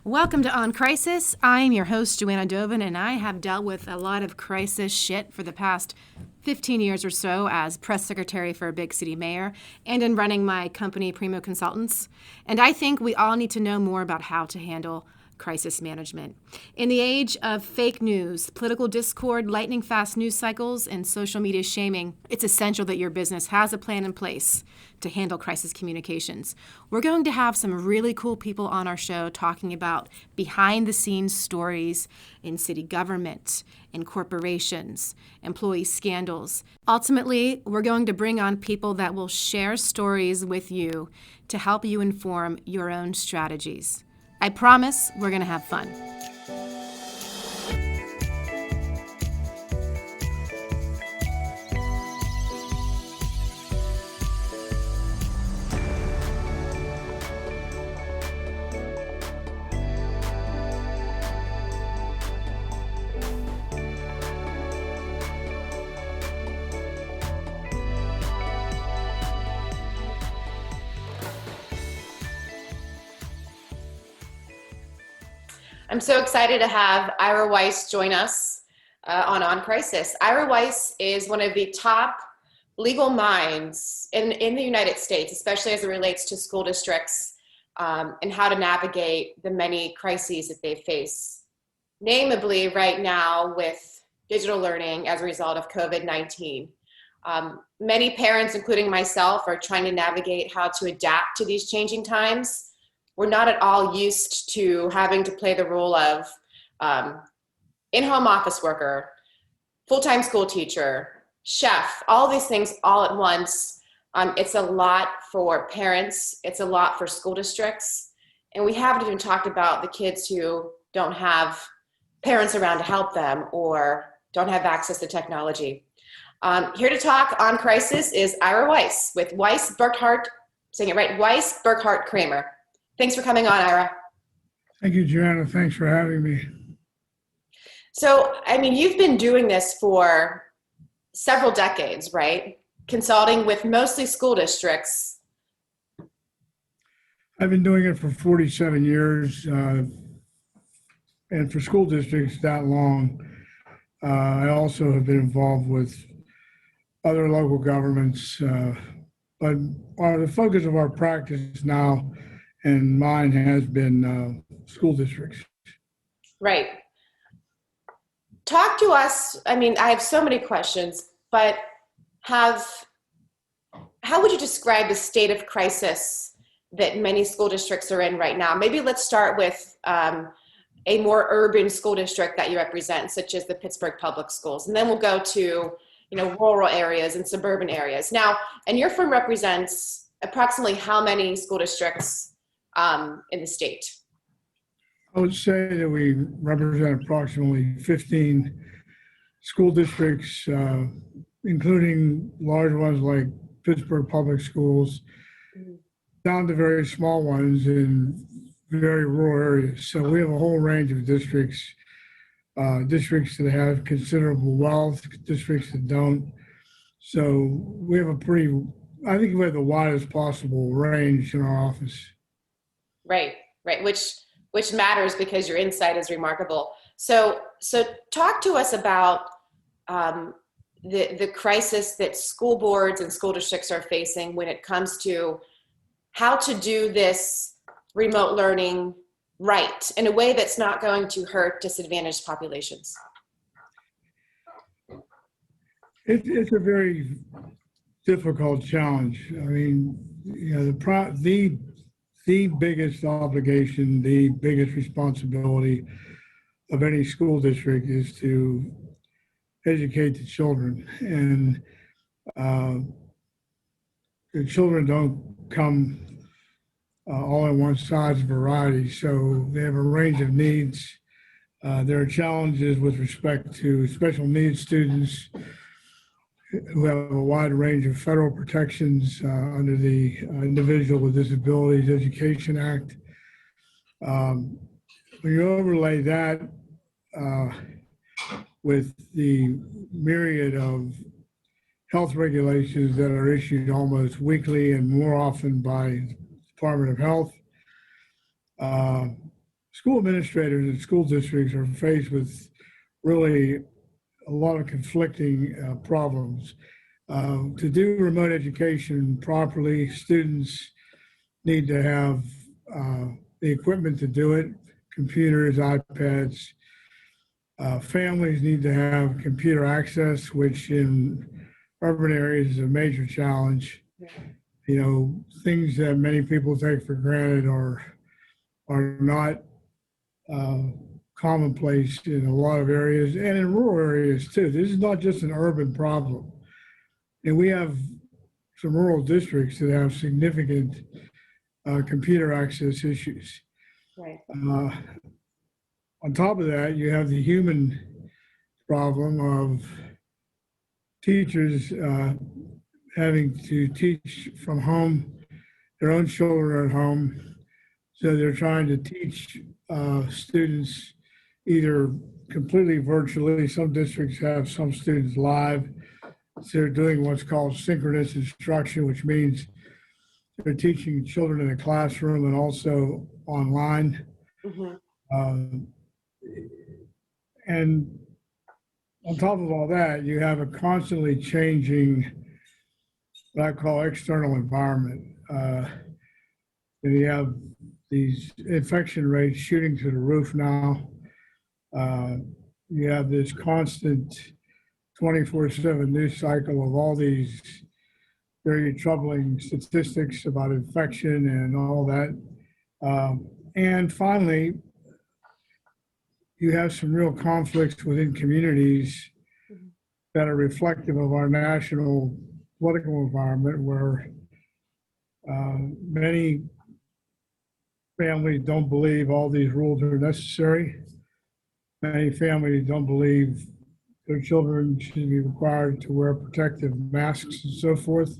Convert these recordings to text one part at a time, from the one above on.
Welcome to On Crisis. I'm your host, Joanna Doven, and I have dealt with a lot of crisis shit for the past 15 years or so as press secretary for a big city mayor and in running my company, Primo Consultants. And I think we all need to know more about how to handle crisis management. In the age of fake news, political discord, lightning fast news cycles, and social media shaming, it's essential that your business has a plan in place to handle crisis communications. We're going to have some really cool people on our show talking about behind the scenes stories in city government, in corporations, employee scandals. Ultimately, we're going to bring on people that will share stories with you to help you inform your own strategies. I promise we're going to have fun. I'm so excited to have Ira Weiss join us on Crisis. Ira Weiss is one of the top legal minds in the United States, especially as it relates to school districts and how to navigate the many crises that they face, namely right now with digital learning as a result of COVID-19. Many parents, including myself, are trying to navigate how to adapt to these changing times. We're not at all used to having to play the role of in-home office worker, full-time school teacher, chef, all these things all at once. It's a lot for parents. It's a lot for school districts. And we haven't even talked about the kids who don't have parents around to help them or don't have access to technology. Here to talk on Crisis is Ira Weiss with Weiss Burkhardt, saying it right, Weiss Burkhardt Kramer. Thanks for coming on, Ira. Thank you, Joanna. Thanks for having me. So, I mean, you've been doing this for several decades, right? Consulting with mostly school districts. I've been doing it for 47 years, and for school districts that long. I also have been involved with other local governments, but the focus of our practice now and mine has been school districts. Right. Talk to us. I mean, I have so many questions, but how would you describe the state of crisis that many school districts are in right now? Maybe let's start with a more urban school district that you represent, such as the Pittsburgh Public Schools, and then we'll go to rural areas and suburban areas. Now, and your firm represents approximately how many school districts in the state? I would say that we represent approximately 15 school districts, including large ones like Pittsburgh Public Schools, down to very small ones in very rural areas. So we have a whole range of districts, districts that have considerable wealth, districts that don't. So we have I think we have the widest possible range in our office. Right, which matters because your insight is remarkable. So talk to us about the crisis that school boards and school districts are facing when it comes to how to do this remote learning right in a way that's not going to hurt disadvantaged populations. It's a very difficult challenge. I mean, the biggest obligation, the biggest responsibility of any school district is to educate the children. And the children don't come all in one size variety. So they have a range of needs. There are challenges with respect to special needs students who have a wide range of federal protections under the Individual with Disabilities Education Act. When you overlay that with the myriad of health regulations that are issued almost weekly and more often by the Department of Health, school administrators and school districts are faced with really a lot of conflicting problems. To do remote education properly, students need to have the equipment to do it, computers, iPads. Families need to have computer access, which in urban areas is a major challenge. You know, things that many people take for granted are not commonplace in a lot of areas and in rural areas too. This is not just an urban problem. And we have some rural districts that have significant computer access issues. Right. On top of that, you have the human problem of teachers having to teach from home, their own children at home. So they're trying to teach students either completely virtually. Some districts have some students live. So they're doing what's called synchronous instruction, which means they're teaching children in a classroom and also online. Mm-hmm. And on top of all that, you have a constantly changing, what I call external environment. And you have these infection rates shooting through the roof now. You have this constant 24/7 news cycle of all these very troubling statistics about infection and all that. And finally, you have some real conflicts within communities that are reflective of our national political environment, where many families don't believe all these rules are necessary. Many families don't believe their children should be required to wear protective masks and so forth.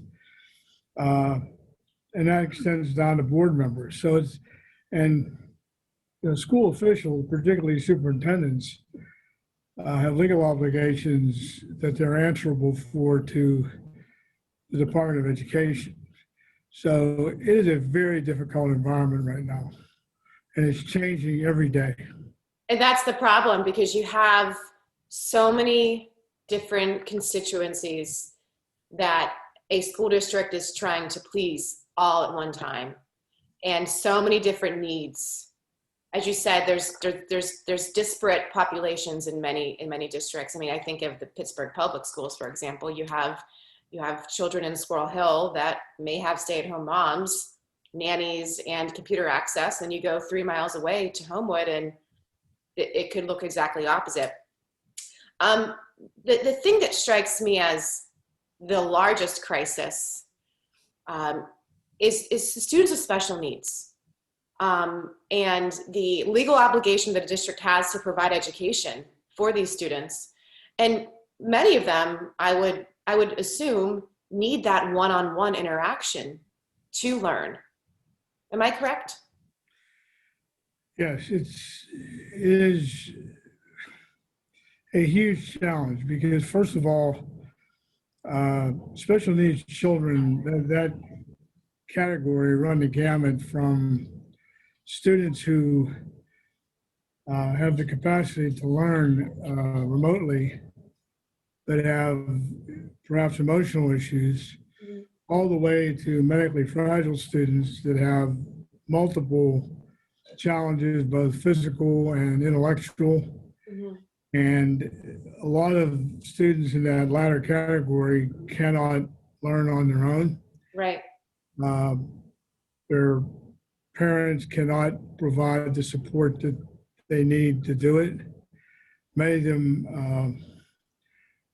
And that extends down to board members. So it's, and you know, school officials, particularly superintendents, have legal obligations that they're answerable for to the Department of Education. So it is a very difficult environment right now, and it's changing every day. And that's the problem, because you have so many different constituencies that a school district is trying to please all at one time, and so many different needs. As you said, there's disparate populations in many districts. I mean, I think of the Pittsburgh public schools, for example. You have children in Squirrel Hill that may have stay-at-home moms, nannies, and computer access, and you go 3 miles away to Homewood, and it could look exactly opposite. The thing that strikes me as the largest crisis is students with special needs. And the legal obligation that a district has to provide education for these students. And many of them, I would assume, need that one-on-one interaction to learn. Am I correct? Yes, it is a huge challenge because, first of all, special needs children, that category run the gamut from students who have the capacity to learn remotely that have perhaps emotional issues, all the way to medically fragile students that have multiple challenges, both physical and intellectual. Mm-hmm. And a lot of students in that latter category cannot learn on their own. Right. Their parents cannot provide the support that they need to do it. Many of them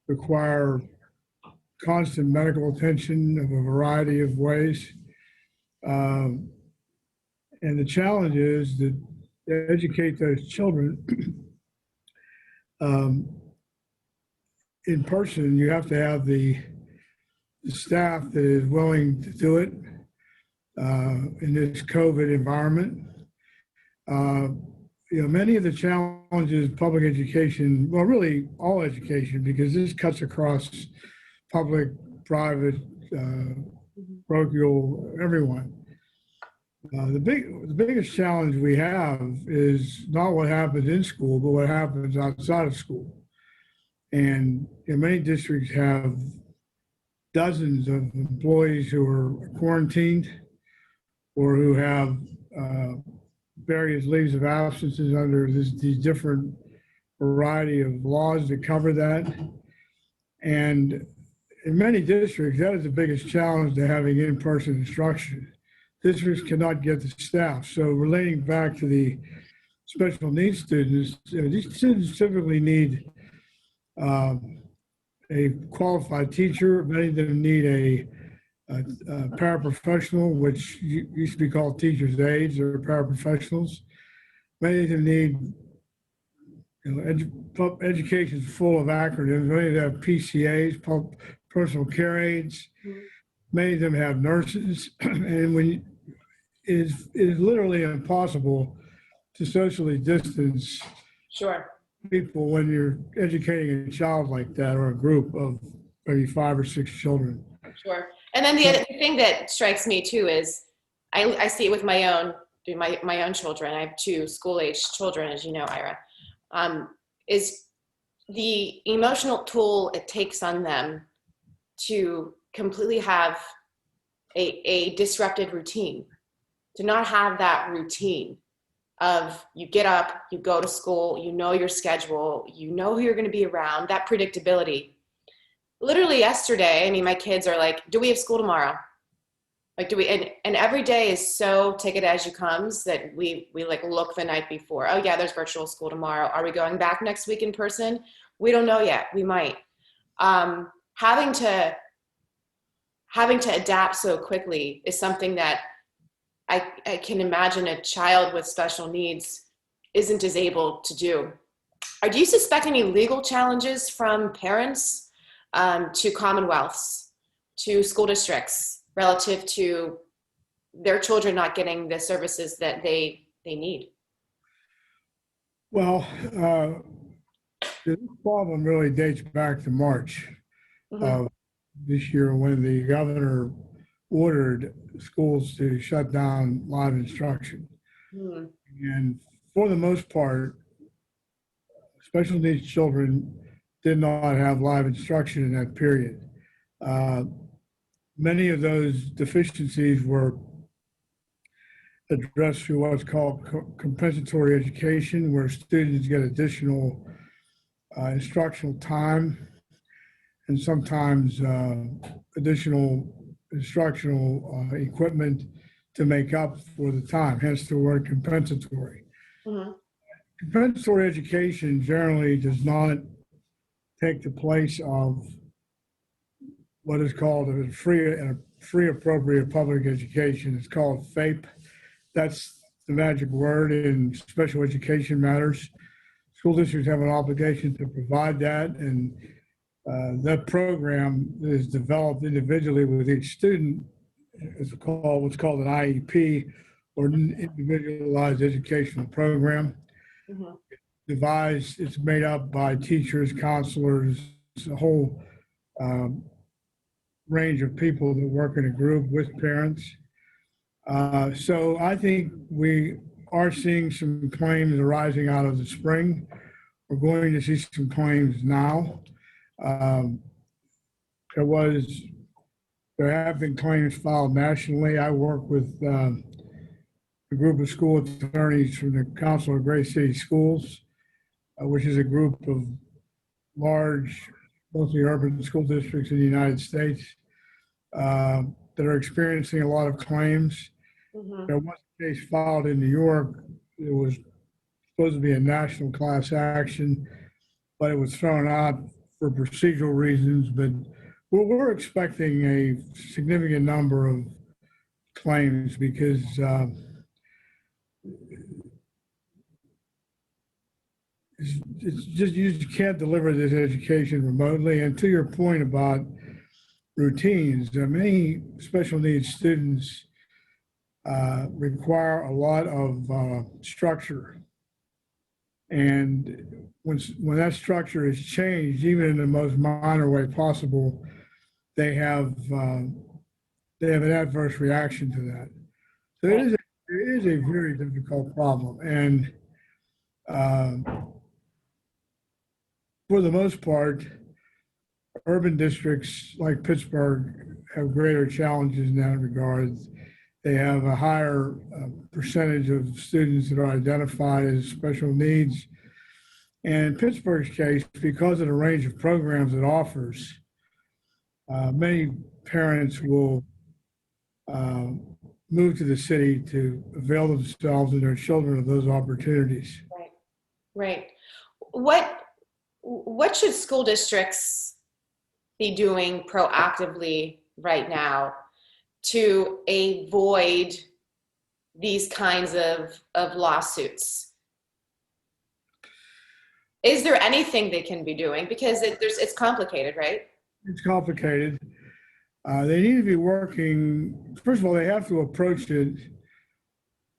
require constant medical attention of a variety of ways. And the challenge is that to educate those children in person, you have to have the staff that is willing to do it in this COVID environment. Many of the challenges public education, well, really all education, because this cuts across public, private, parochial, everyone. The biggest challenge we have is not what happens in school, but what happens outside of school. And many districts have dozens of employees who are quarantined or who have uh, various leaves of absences under these different variety of laws that cover that. And in many districts, that is the biggest challenge to having in-person instruction. Districts cannot get the staff. So relating back to the special needs students, these students typically need a qualified teacher. Many of them need a paraprofessional, which used to be called teachers' aides or paraprofessionals. Many of them need, education is full of acronyms. Many of them have PCAs, personal care aides. Many of them have nurses, and it is literally impossible to socially distance Sure. people when you're educating a child like that, or a group of maybe 5 or 6 children. Sure. And then the other thing that strikes me too is I see it with my own children. I have 2 school-aged children, as you know, Ira, is the emotional toll it takes on them to completely have a disrupted routine, to not have that routine of you get up, you go to school, you know your schedule, you know who you're going to be around, that predictability. Literally yesterday, I mean, my kids are like, do we have school tomorrow? Like, do we, and every day is so take it as you comes that we like look the night before. Oh yeah, there's virtual school tomorrow. Are we going back next week in person? We don't know yet. We might. Having to adapt so quickly is something that I can imagine a child with special needs isn't as able to do. Do you suspect any legal challenges from parents to commonwealths, to school districts, relative to their children not getting the services that they need? Well, this problem really dates back to March of this year, when the governor ordered schools to shut down live instruction. And for the most part, special needs children did not have live instruction in that period. Many of those deficiencies were addressed through what's called compensatory education, where students get additional instructional time and sometimes additional instructional equipment to make up for the time, hence the word compensatory. Compensatory education generally does not take the place of what is called a free appropriate public education. It's called FAPE. That's the magic word in special education matters. School districts have an obligation to provide that, and that program is developed individually with each student. It's called what's called an IEP, or an individualized educational program. Devised, it's made up by teachers, counselors, a whole range of people that work in a group with parents. So I think we are seeing some claims arising out of the spring. We're going to see some claims now. There have been claims filed nationally. I work with a group of school attorneys from the Council of Great City Schools, which is a group of large, mostly urban school districts in the United States that are experiencing a lot of claims. There was a case filed in New York. It was supposed to be a national class action, but it was thrown out for procedural reasons. But we're expecting a significant number of claims because it's just, you can't deliver this education remotely. And to your point about routines, many special needs students require a lot of structure. And when that structure is changed, even in the most minor way possible, they have an adverse reaction to that. So it is a is a very difficult problem. And for the most part, urban districts like Pittsburgh have greater challenges in that regard. They have a higher percentage of students that are identified as special needs. And in Pittsburgh's case, because of the range of programs it offers, many parents will move to the city to avail themselves and their children of those opportunities. Right. Right. What should school districts be doing proactively right now to avoid these kinds of lawsuits? Is there anything they can be doing? Because it's complicated, right? It's complicated. They need to be working, first of all, they have to approach it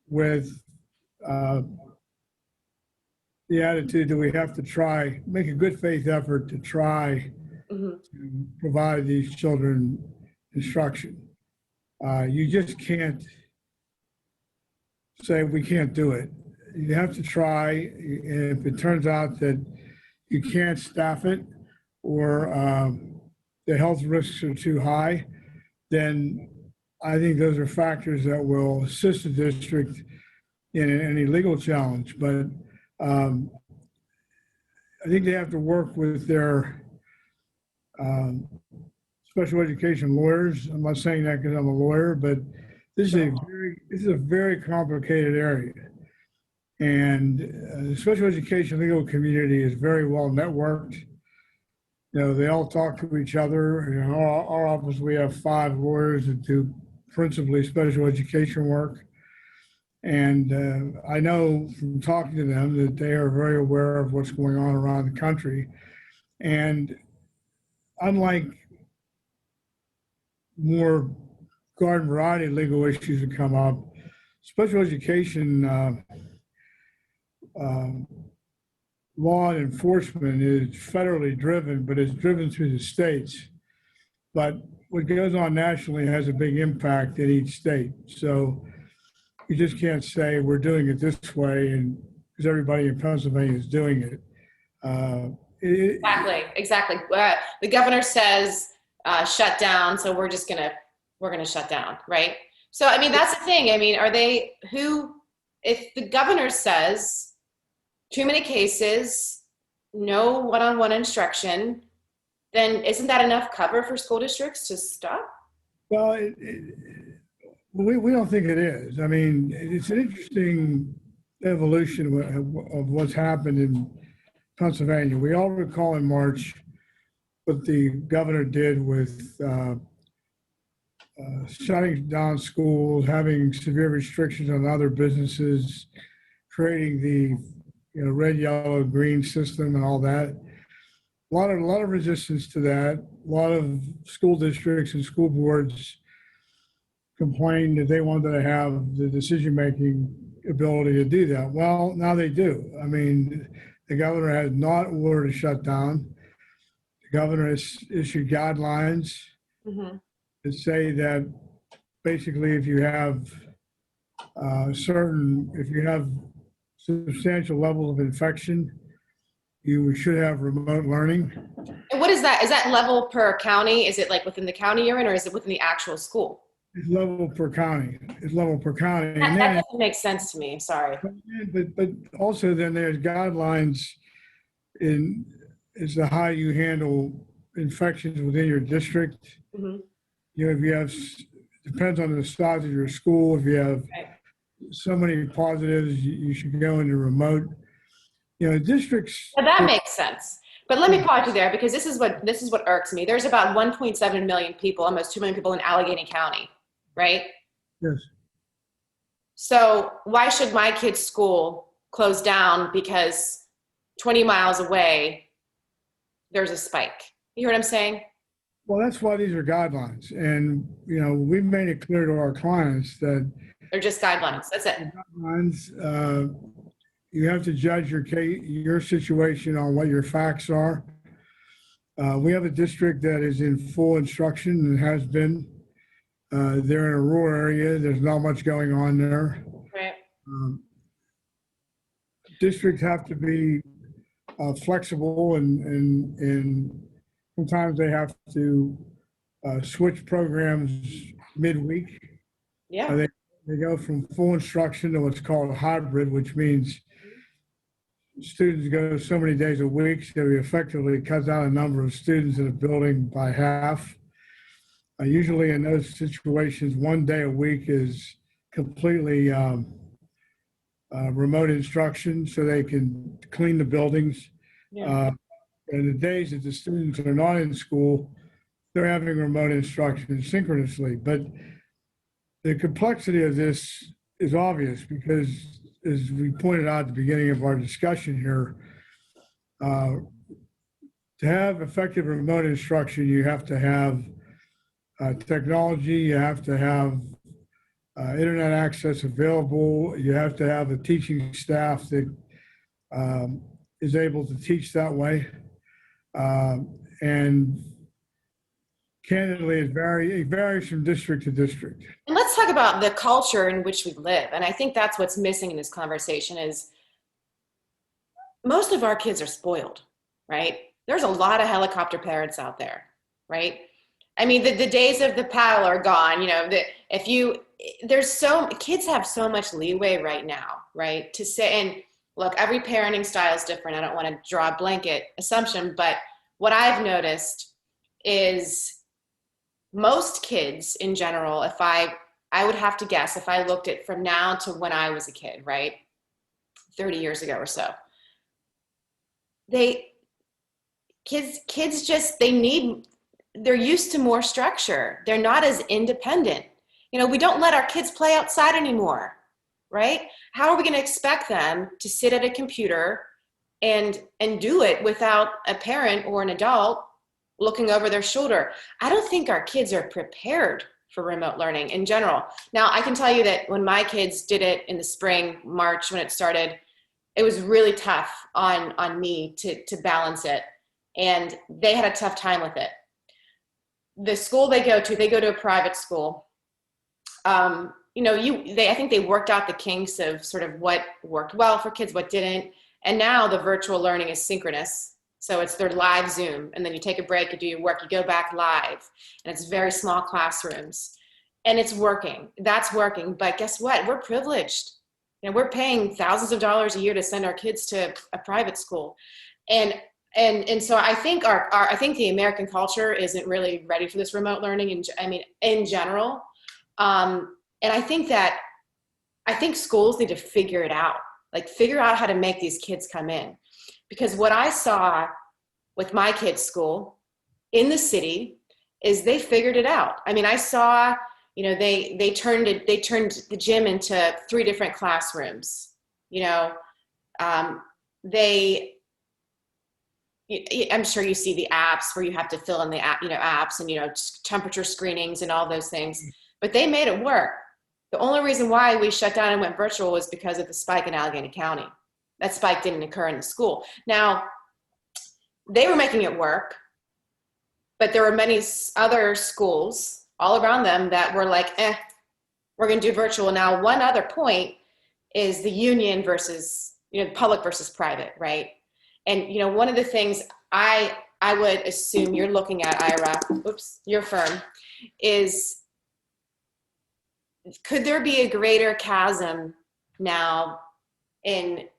with the attitude that we have to try, make a good faith effort to try to provide these children instruction. You just can't say we can't do it. You have to try, and if it turns out that you can't staff it or the health risks are too high, then I think those are factors that will assist the district in any legal challenge. But I think they have to work with their special education lawyers. I'm not saying that because I'm a lawyer, but this is a very complicated area. And the special education legal community is very well networked. You know, they all talk to each other. You know, our office, we have 5 lawyers that do principally special education work. And I know from talking to them that they are very aware of what's going on around the country. And unlike more garden variety legal issues that come up, special education law and enforcement is federally driven, but it's driven through the states. But what goes on nationally has a big impact in each state. So you just can't say we're doing it this way and because everybody in Pennsylvania is doing it. Exactly. The governor says shut down, so we're gonna shut down, right? So I mean that's the thing. I mean, if the governor says too many cases, no one-on-one instruction, then isn't that enough cover for school districts to stop? Well, we don't think it is. I mean, it's an interesting evolution of what's happened in Pennsylvania. We all recall in March what the governor did with shutting down schools, having severe restrictions on other businesses, creating the red, yellow, green system and all that. A lot of resistance to that. A lot of school districts and school boards complained that they wanted to have the decision-making ability to do that. Well, now they do. I mean, the governor has not ordered a shutdown. The governor has issued guidelines that say that basically if you have substantial level of infection, you should have remote learning. And what is that? Is that level per county? Is it like within the county you're in, or is it within the actual school? It's level per county. That doesn't make sense to me. I'm sorry. But also then there's guidelines as to how you handle infections within your district. If you have, depends on the size of your school. If you have so many positives, you should go into remote. Districts. Well, that makes sense. But let me pause you there because this is what irks me. There's about 1.7 million people, almost 2 million people in Allegheny County, right? Yes. So why should my kid's school close down because 20 miles away there's a spike? You hear what I'm saying? Well, that's why these are guidelines, and we've made it clear to our clients that they're just guidelines. That's it. Guidelines. You have to judge your situation on what your facts are. We have a district that is in full instruction and has been. They're in a rural area. There's not much going on there. Right. Um, Districts have to be flexible, and sometimes they have to switch programs midweek. Yeah. They go from full instruction to what's called a hybrid, which means students go so many days a week, so we effectively cut down the number of students in a building by half. Usually in those situations, 1 day a week is completely remote instruction, so they can clean the buildings. Yeah. And the days that the students are not in school, they're having remote instruction synchronously. But the complexity of this is obvious because, as we pointed out at the beginning of our discussion here, to have effective remote instruction, you have to have technology, you have to have internet access available, you have to have a teaching staff that is able to teach that way. And candidly, it varies from district to district. And let's talk about the culture in which we live. And I think that's what's missing in this conversation is most of our kids are spoiled, right? There's a lot of helicopter parents out there, right? I mean, the days of the paddle are gone. You know, kids have so much leeway right now, right? To say, and look, every parenting style is different. I don't want to draw a blanket assumption, but what I've noticed is most kids in general, if I would have to guess, if I looked at from now to when I was a kid, right? 30 years ago or so, kids just, they're used to more structure. They're not as independent. You know, we don't let our kids play outside anymore, right? How are we going to expect them to sit at a computer and do it without a parent or an adult looking over their shoulder? I don't think our kids are prepared for remote learning in general. Now, I can tell you that when my kids did it in the spring, March, when it started, it was really tough on me to balance it. And they had a tough time with it. The school they go to a private school. You know, I think they worked out the kinks of sort of what worked well for kids, what didn't. And now the virtual learning is synchronous. So it's their live Zoom, and then you take a break, you do your work, you go back live, and it's very small classrooms, and it's working. That's working. But guess what? We're privileged. You know, we're paying thousands of dollars a year to send our kids to a private school, and so I think I think the American culture isn't really ready for this remote learning. And I mean, in general, and I think schools need to figure it out, like figure out how to make these kids come in. Because what I saw with my kids' school in the city is they figured it out. I mean, I saw, you know, they turned the gym into 3 different classrooms. You know, I'm sure you see the apps where you have to fill in the app, you know, apps and, you know, temperature screenings and all those things. But they made it work. The only reason why we shut down and went virtual was because of the spike in Allegheny County. That spike didn't occur in the school. Now, they were making it work, but there were many other schools all around them that were like, we're going to do virtual. Now, one other point is the union versus, you know, public versus private, right? And, you know, one of the things I would assume you're looking at, Ira, your firm, is could there be a greater chasm now in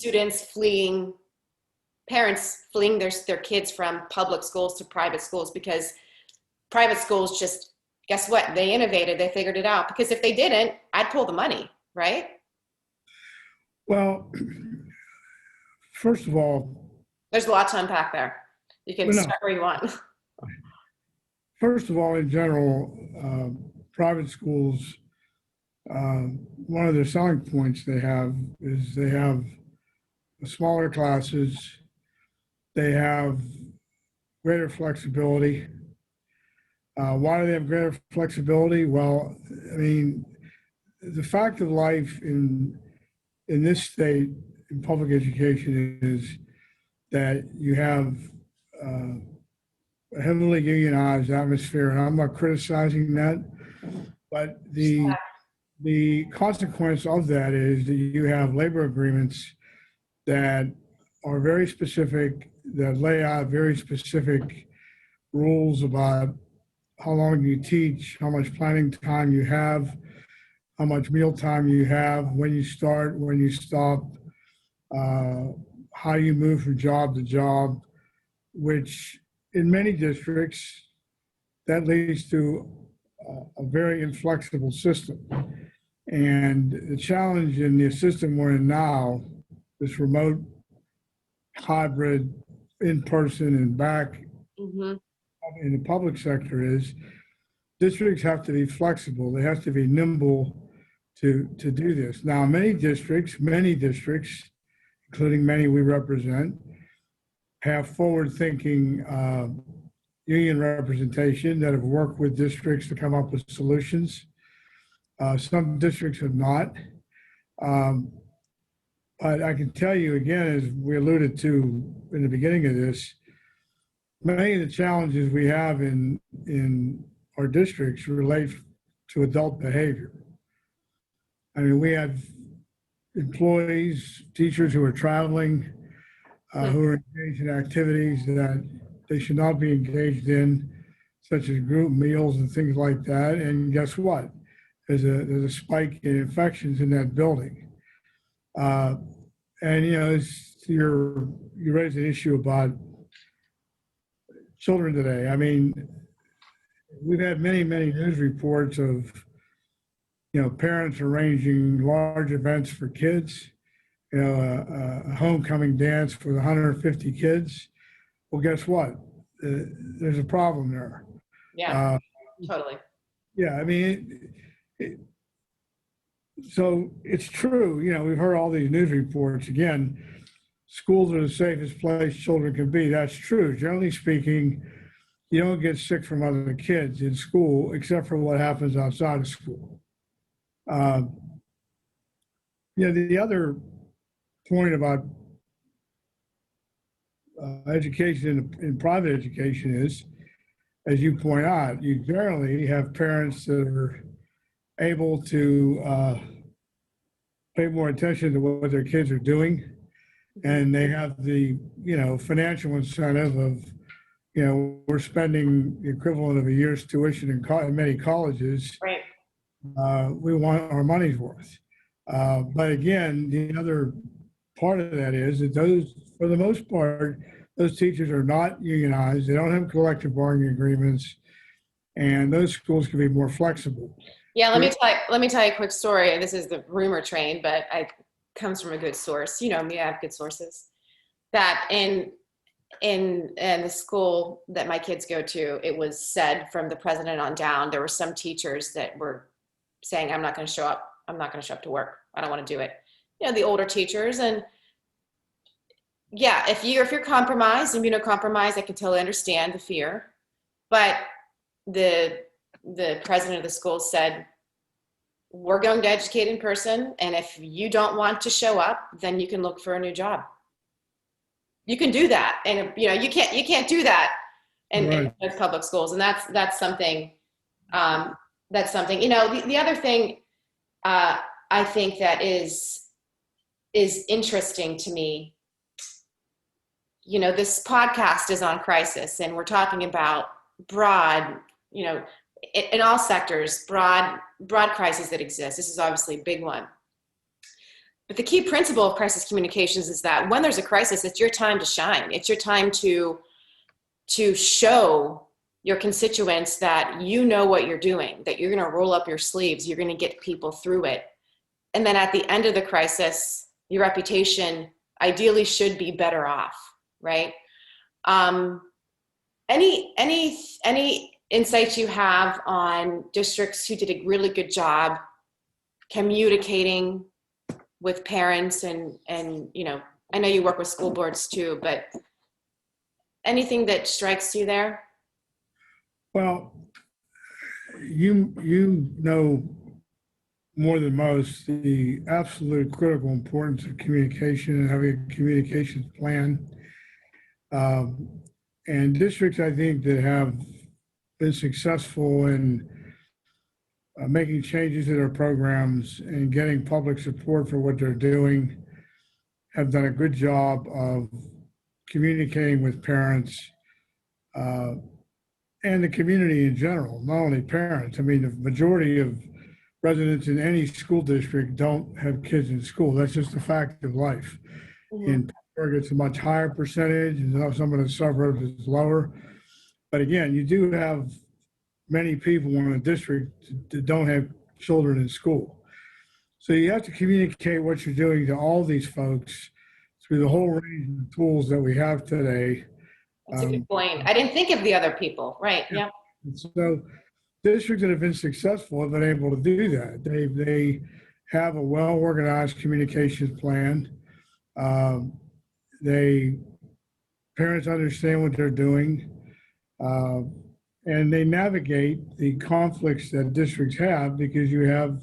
parents fleeing their kids from public schools to private schools, because private schools just, guess what? They innovated, they figured it out. Because if they didn't, I'd pull the money, right? Well, first of all, there's a lot to unpack there. You can start where you want. First of all, in general, private schools, one of their selling points they have is they have smaller classes, they have greater flexibility. Why do they have greater flexibility? Well, I mean, the fact of life in this state in public education is that you have a heavily unionized atmosphere, and I'm not criticizing that, but the the consequence of that is that you have labor agreements that are very specific, that lay out very specific rules about how long you teach, how much planning time you have, how much meal time you have, when you start, when you stop, uh, how you move from job to job, which in many districts, that leads to a very inflexible system. And the challenge in the system we're in now, this remote, hybrid, in person and back Mhm. in the public sector, is districts have to be flexible. They have to be nimble to do this. Now, many districts, including many we represent, have forward-thinking union representation that have worked with districts to come up with solutions. Some districts have not. Um, but I can tell you again, as we alluded to in the beginning of this, many of the challenges we have in our districts relate to adult behavior. I mean, we have employees, teachers who are traveling, who are engaged in activities that they should not be engaged in, such as group meals and things like that. And guess what? There's a spike in infections in that building. And you raised an issue about children today. I mean, we've had many news reports of parents arranging large events for kids, a homecoming dance for 150 kids. Well, guess what? There's a problem there. Yeah, totally. Yeah, I mean, so it's true. We've heard all these news reports. Again, schools are the safest place children can be. That's true. Generally speaking, you don't get sick from other kids in school, except for what happens outside of school. The other point about education in private education is, as you point out, you generally have parents that are able to pay more attention to what their kids are doing, and they have the financial incentive of we're spending the equivalent of a year's tuition in many colleges. Right. We want our money's worth. But again, the other part of that is that for the most part, those teachers are not unionized. They don't have collective bargaining agreements, and those schools can be more flexible. Yeah, let me tell you a quick story. This is the rumor train, but it comes from a good source. You know me, I have good sources. That in the school that my kids go to, it was said from the president on down, there were some teachers that were saying, I'm not going to show up. I'm not going to show up to work. I don't want to do it. The older teachers. And yeah, if you're compromised, immunocompromised, I can totally understand the fear. But the president of the school said, we're going to educate in person. And if you don't want to show up, then you can look for a new job. You can do that. And you can't do that in public schools. And that's something, the other thing I think that is interesting to me, this podcast is on crisis, and we're talking about broad, in all sectors, broad crises that exist. This is obviously a big one. But the key principle of crisis communications is that when there's a crisis, it's your time to shine. It's your time to show your constituents that you know what you're doing, that you're going to roll up your sleeves, you're going to get people through it. And then at the end of the crisis, your reputation ideally should be better off, right? Any insights you have on districts who did a really good job communicating with parents and I know you work with school boards too, but anything that strikes you there? Well, you know more than most the absolute critical importance of communication and having a communications plan. And districts, I think, that have been successful in making changes to their programs and getting public support for what they're doing, have done a good job of communicating with parents uh, and the community in general, not only parents. I mean, the majority of residents in any school district don't have kids in school. That's just a fact of life. Mhm. In Pittsburgh, it's a much higher percentage, and some of the suburbs is lower. But again, you do have many people in a district that don't have children in school. So you have to communicate what you're doing to all these folks through the whole range of tools that we have today. That's a good point. I didn't think of the other people. Right. Yeah. So districts that have been successful have been able to do that. They have a well-organized communications plan. Um, they parents understand what they're doing, uh, and they navigate the conflicts that districts have because you have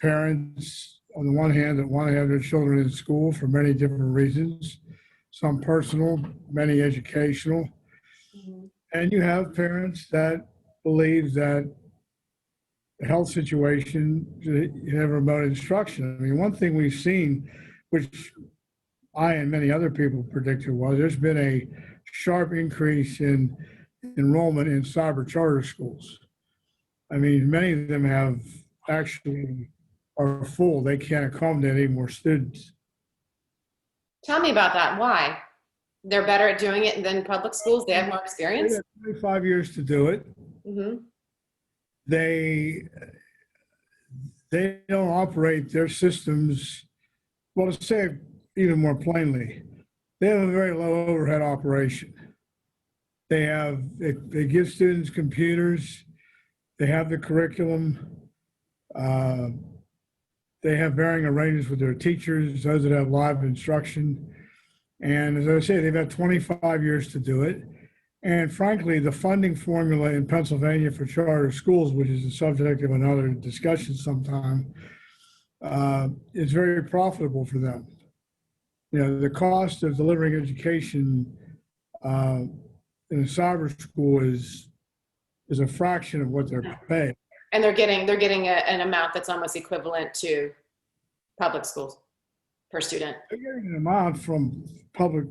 parents on the one hand that want to have their children in school for many different reasons, some personal, many educational, Mhm. and you have parents that believe that the health situation should have remote instruction. I mean, one thing we've seen, which I and many other people predicted, was there's been a sharp increase in enrollment in cyber charter schools. I mean, many of them have actually are full. They can't accommodate any more students. Tell me about that. Why? They're better at doing it than public schools. They have more They experience. got 25 years to do it. Hmm. They they don't operate their systems. Well, to say it even more plainly, they have a very low overhead operation. They give students computers. They have the curriculum. Uh, they have varying arrangements with their teachers, those that have live instruction. And as I say, they've had 25 years to do it. And frankly, the funding formula in Pennsylvania for charter schools, which is the subject of another discussion sometime, is very profitable for them. You know, the cost of delivering education uh, in a cyber school is a fraction of what they're paying. And they're getting an amount that's almost equivalent to public schools per student. They're getting an amount from public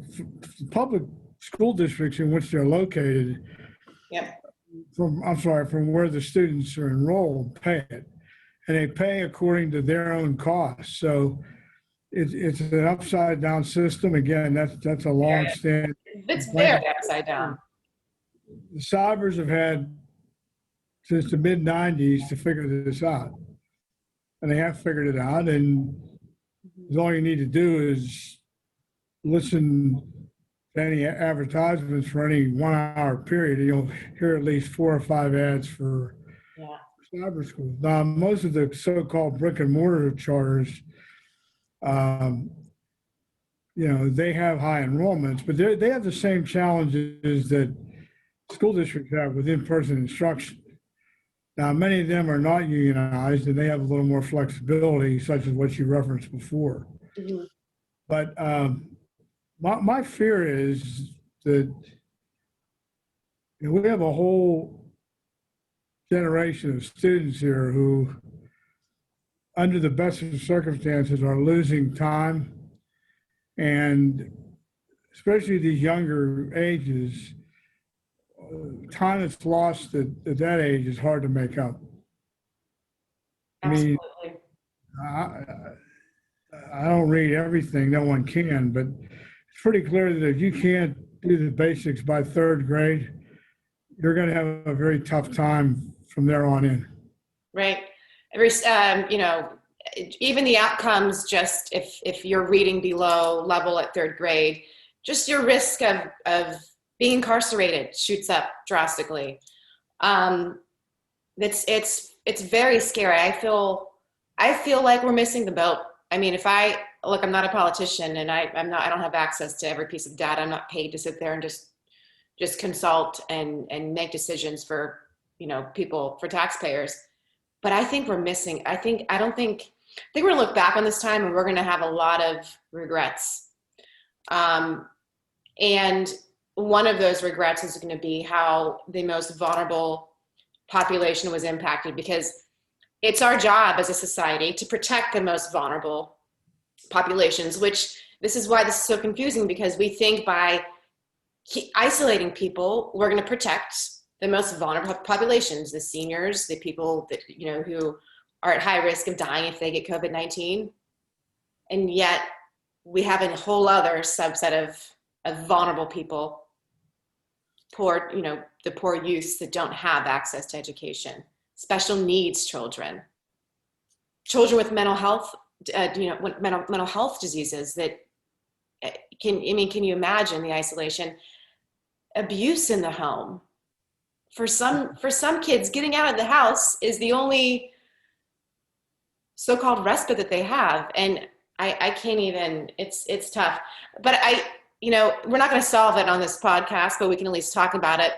school districts in which they're located. Yep. From where the students are enrolled, pay it, and they pay according to their own costs. So it's an upside down system. Again, that's a long standing. It's very upside down. The Cybers have had since the mid '90s to figure this out, and they have figured it out. And all you need to do is listen to any advertisements for any 1 hour period. You'll hear at least 4 or 5 ads for cyber schools. Now, most of the so-called brick and mortar charters, they have high enrollments, but they have the same challenges that school districts have with in-person instruction. Now, many of them are not unionized, and they have a little more flexibility, such as what you referenced before. Mm-hmm. But my fear is that we have a whole generation of students here who, under the best of circumstances, are losing time, and especially these younger ages, time that's lost at that age is hard to make up. Absolutely. I mean, I don't read everything, no one can, but it's pretty clear that if you can't do the basics by 3rd grade, you're going to have a very tough time from there on in. Right. Even the outcomes, just if you're reading below level at 3rd grade, just your risk of being incarcerated shoots up drastically. It's very scary. I feel like we're missing the boat. I mean, I'm not a politician, and I don't have access to every piece of data. I'm not paid to sit there and just consult and make decisions for, people, for taxpayers. But I think we're missing. I think we're going to look back on this time and we're going to have a lot of regrets. And one of those regrets is going to be how the most vulnerable population was impacted, because it's our job as a society to protect the most vulnerable populations, which this is why this is so confusing, because we think by isolating people, we're going to protect the most vulnerable populations, the seniors, the people that, who are at high risk of dying if they get COVID-19. And yet we have a whole other subset of vulnerable people, poor, the poor youths that don't have access to education, special needs children with mental health, mental health diseases that can you imagine the isolation, abuse in the home? For some kids, getting out of the house is the only so-called respite that they have. And I can't even, it's tough. But we're not going to solve it on this podcast, but we can at least talk about it.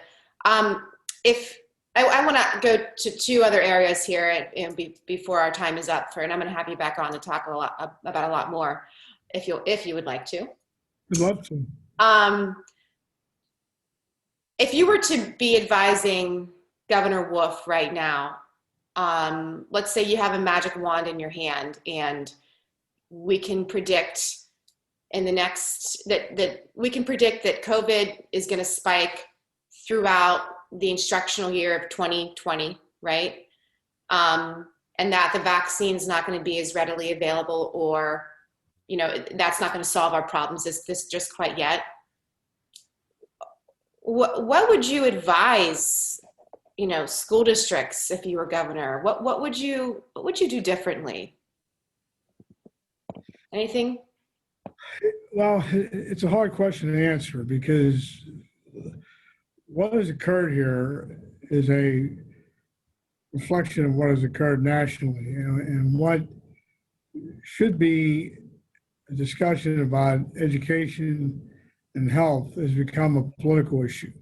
If I want to go to two other areas here before our time is up, and I'm going to have you back on to talk about a lot more if you would like to. I'd love to. If you were to be advising Governor Wolf right now, let's say you have a magic wand in your hand and we can predict that COVID is going to spike throughout the instructional year of 2020, right? And that the vaccine is not going to be as readily available, or, that's not going to solve our problems this just quite yet. What would you advise, school districts if you were governor? What would you do differently? Anything? Well, it's a hard question to answer, because what has occurred here is a reflection of what has occurred nationally, and what should be a discussion about education and health has become a political issue.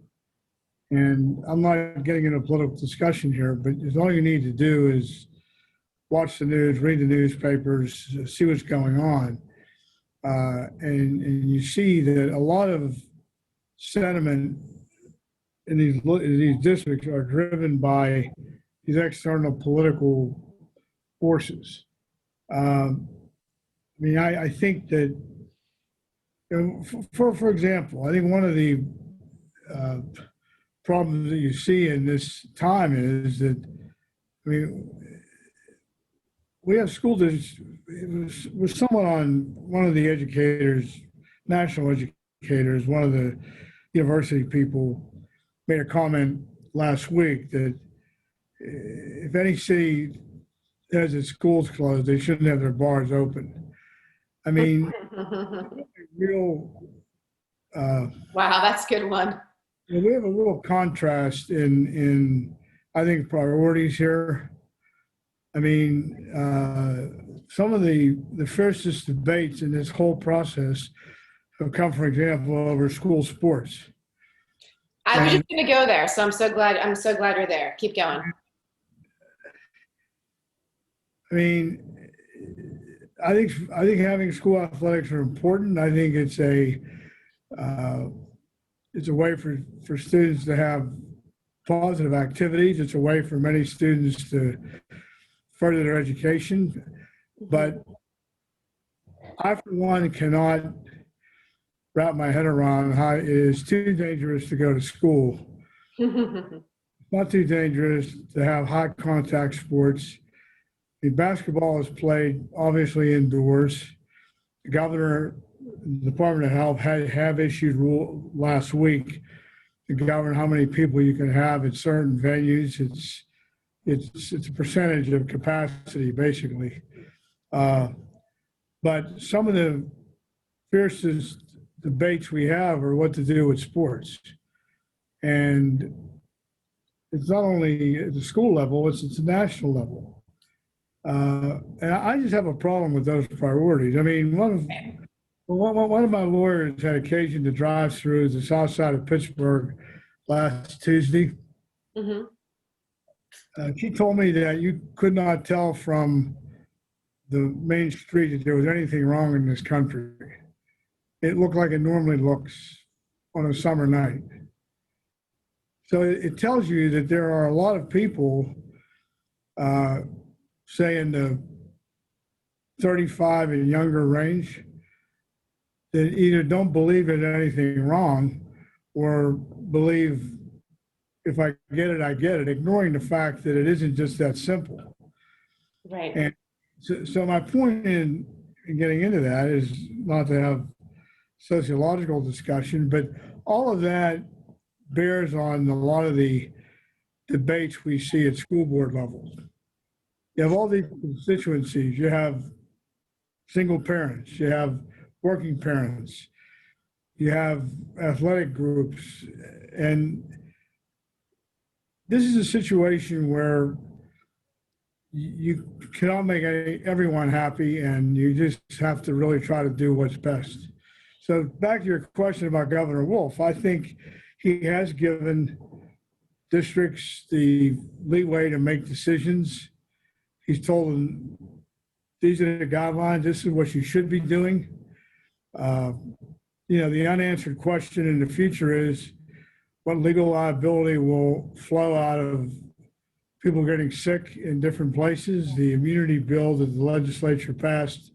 And I'm not getting into a political discussion here, but all you need to do is watch the news, read the newspapers, see what's going on. And you see that a lot of sentiment in these districts are driven by these external political forces. I think that, for example, I think one of the problems that you see in this time is that, we have school districts. It was someone on one of the educators, national educators, one of the university people made a comment last week that if any city has its schools closed, they shouldn't have their bars open. Real. Wow, that's a good one. We have a real contrast in I think priorities here. Some of the fiercest debates in this whole process have come, for example, over school sports. I was just going to go there, so I'm so glad you're there. Keep going. I think having school athletics are important. I think it's a way for students to have positive activities. It's a way for many students to further their education. But I, for one, cannot wrap my head around how it is too dangerous to go to school. It's not too dangerous to have high contact sports. Basketball is played obviously indoors. The governor, the Department of Health have issued rule last week to govern how many people you can have at certain venues. It's a percentage of capacity, basically. But some of the fiercest debates we have are what to do with sports. And it's not only at the school level, it's at the national level. And I just have a problem with those priorities. One of my lawyers had occasion to drive through the south side of Pittsburgh last Tuesday. Mm-hmm. She told me that you could not tell from the main street that there was anything wrong in this country. It looked like it normally looks on a summer night. So it tells you that there are a lot of people say in the 35 and younger range, that either don't believe in anything wrong or believe if I get it, I get it, ignoring the fact that it isn't just that simple. Right. And so my point in getting into that is not to have sociological discussion, but all of that bears on a lot of the debates we see at school board levels. You have all these constituencies. You have single parents. You have working parents. You have athletic groups. And this is a situation where you cannot make everyone happy, and you just have to really try to do what's best. So back to your question about Governor Wolf, I think he has given districts the leeway to make decisions. He's told them, these are the guidelines, this is what you should be doing. The unanswered question in the future is what legal liability will flow out of people getting sick in different places. The immunity bill that the legislature passed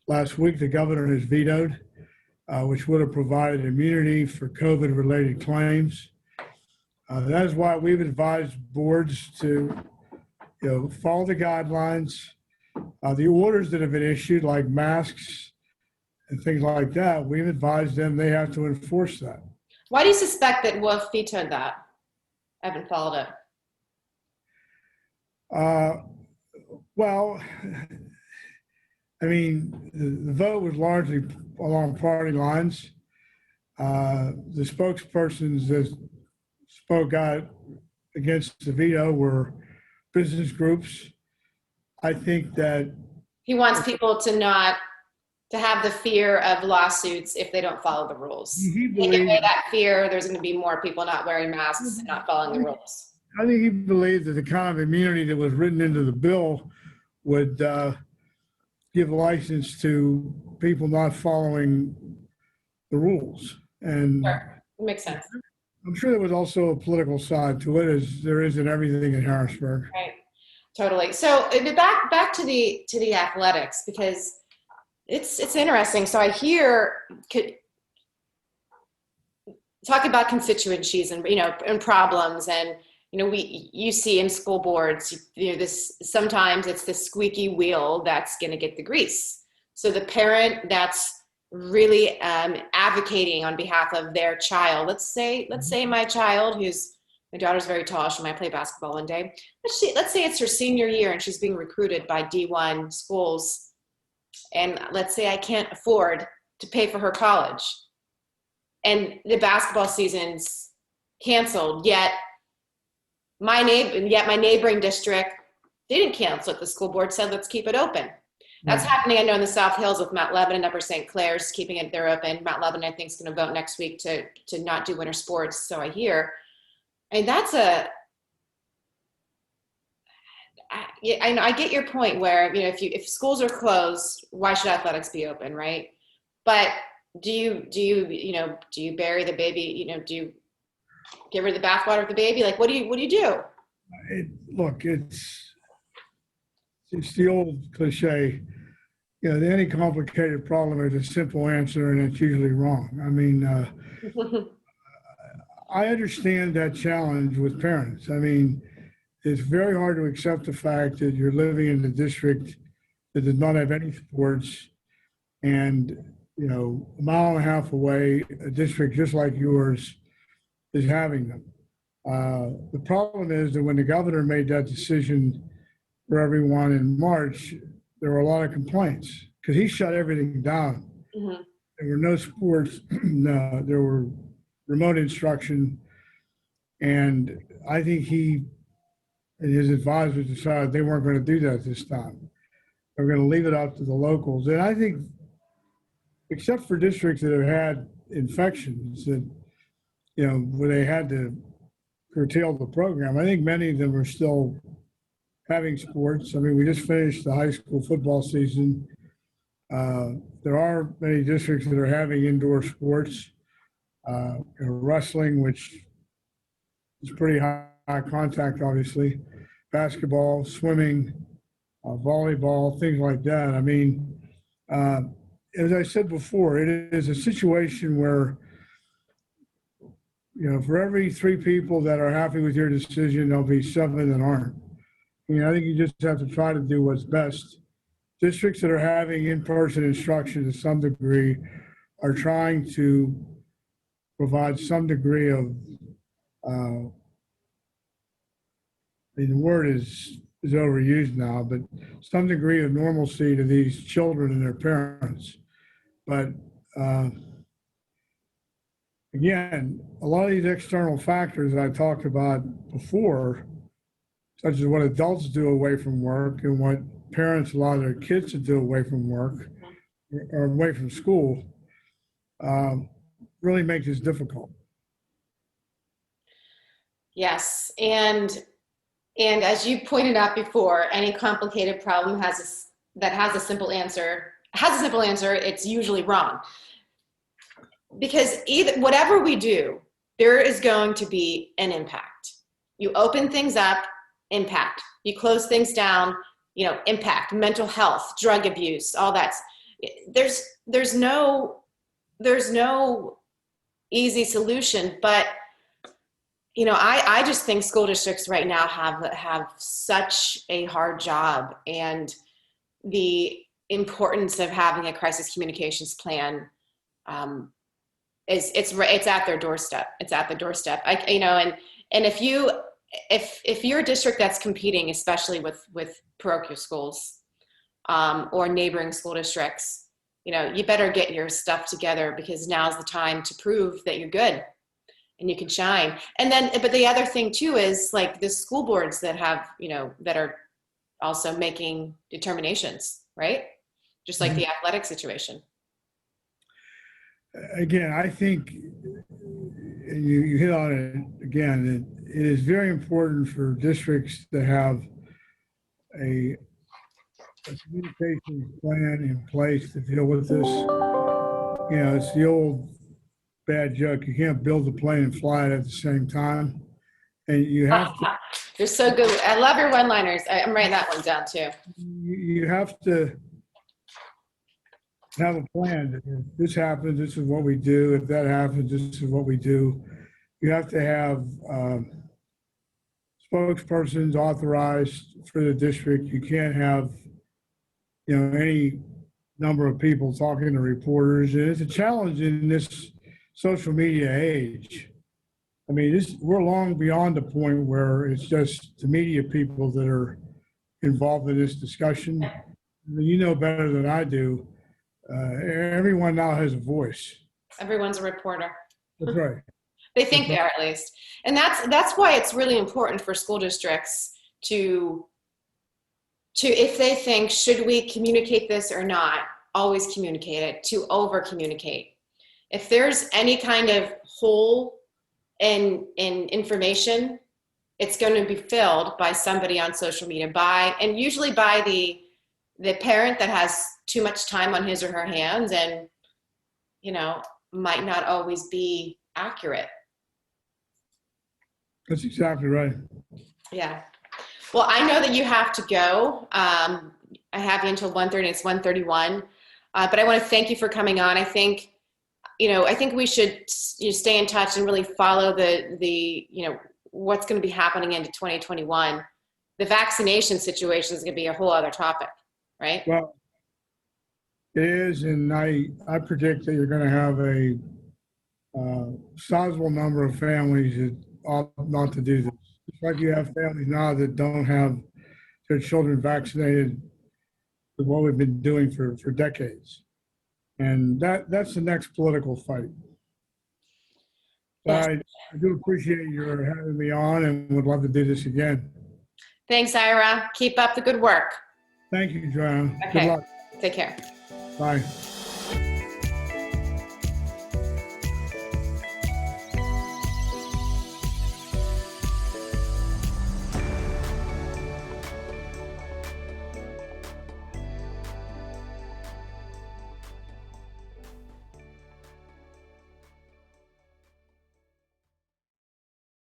last week, the governor has vetoed, which would have provided immunity for COVID-related claims. That is why we've advised boards to, follow the guidelines. The orders that have been issued, like masks and things like that, we've advised them they have to enforce that. Why do you suspect that Wolf vetoed that? I haven't followed it. Well, I mean, the vote was largely along party lines. The spokespersons that spoke out against the veto were business groups. I think that he wants people to have the fear of lawsuits if they don't follow the rules. Take away that fear, there's going to be more people not wearing masks and not following the rules. I think he believed that the kind of immunity that was written into the bill would give license to people not following the rules. And sure. It makes sense. I'm sure there was also a political side to it, as there is in everything in Harrisburg. Right. Totally. So back to the athletics, because it's interesting. So I hear talking about constituencies and and problems, and you see in school boards, this sometimes it's the squeaky wheel that's going to get the grease. So the parent that's really advocating on behalf of their child. Let's say my daughter's very tall. She might play basketball one day. Let's say it's her senior year and she's being recruited by D1 schools. And let's say I can't afford to pay for her college. And the basketball season's canceled, yet my neighboring district didn't cancel it. The school board said, let's keep it open. That's happening, I know, in the South Hills with Mount Lebanon and Upper St. Clair's, keeping it there open. Mount Lebanon, I think, is going to vote next week to not do winter sports, so I hear. And I get your point where, if schools are closed, why should athletics be open, right? But do you bury the baby? Do you get rid of the bathwater with the baby? Like, what do you do? It's the old cliche, any complicated problem is a simple answer, and it's usually wrong. I mean, I understand that challenge with parents. I mean, it's very hard to accept the fact that you're living in a district that does not have any sports, and a mile and a half away, a district just like yours is having them. The problem is that when the governor made that decision for everyone in March, there were a lot of complaints because he shut everything down. Mm-hmm. There were no sports, there were remote instruction, and I think he and his advisors decided they weren't going to do that this time. They were going to leave it up to the locals. And I think, except for districts that have had infections that, where they had to curtail the program, I think many of them are still having sports. I mean, we just finished the high school football season. There are many districts that are having indoor sports, wrestling, which is pretty high contact, obviously, basketball, swimming, volleyball, things like that. I mean, as I said before, it is a situation where, for every 3 people that are happy with your decision, there'll be 7 that aren't. I think you just have to try to do what's best. Districts that are having in-person instruction to some degree are trying to provide some degree of, the word is overused now, but some degree of normalcy to these children and their parents. But again, a lot of these external factors that I talked about before, such as what adults do away from work and what parents allow their kids to do away from work or away from school, really makes this difficult. Yes, and as you pointed out before, any complicated problem has a simple answer. It's usually wrong, because whatever we do, there is going to be an impact. You open things up, impact. You close things down, impact. Mental health, drug abuse, all that. There's no easy solution, but I just think school districts right now have such a hard job, and the importance of having a crisis communications plan it's at their doorstep. It's at the doorstep. And if you're a district that's competing, especially with parochial schools or neighboring school districts, you better get your stuff together, because now's the time to prove that you're good and you can shine. And then, but the other thing too is like the school boards that have, that are also making determinations, right? Just like the athletic situation. Again, I think you hit on it again. It is very important for districts to have a communication plan in place to deal with this. It's the old bad joke. You can't build a plane and fly it at the same time. And you have to. You're so good. I love your one-liners. I'm writing that one down too. You have to have a plan. If this happens, this is what we do. If that happens, this is what we do. You have to have spokespersons authorized for the district. You can't have, any number of people talking to reporters. And it's a challenge in this social media age. I mean, we're long beyond the point where it's just the media people that are involved in this discussion. You know better than I do. Everyone now has a voice. Everyone's a reporter. That's right. They think they are, at least. And that's why it's really important for school districts to if they think, should we communicate this or not, always communicate it, to over communicate. If there's any kind of hole in information, it's going to be filled by somebody on social media, and usually by the parent that has too much time on his or her hands and, might not always be accurate. That's exactly right. Yeah. Well, I know that you have to go. I have you until 1:30. It's 1:31. But I want to thank you for coming on. I think we should stay in touch and really follow the what's going to be happening into 2021. The vaccination situation is going to be a whole other topic, right? Well, it is, and I predict that you're going to have a sizable number of families that ought not to do this. Just like you have families now that don't have their children vaccinated with what we've been doing for decades. And that's the next political fight. Yes. I do appreciate your having me on and would love to do this again. Thanks, Ira. Keep up the good work. Thank you, Joanna. Okay. Good luck. Take care. Bye.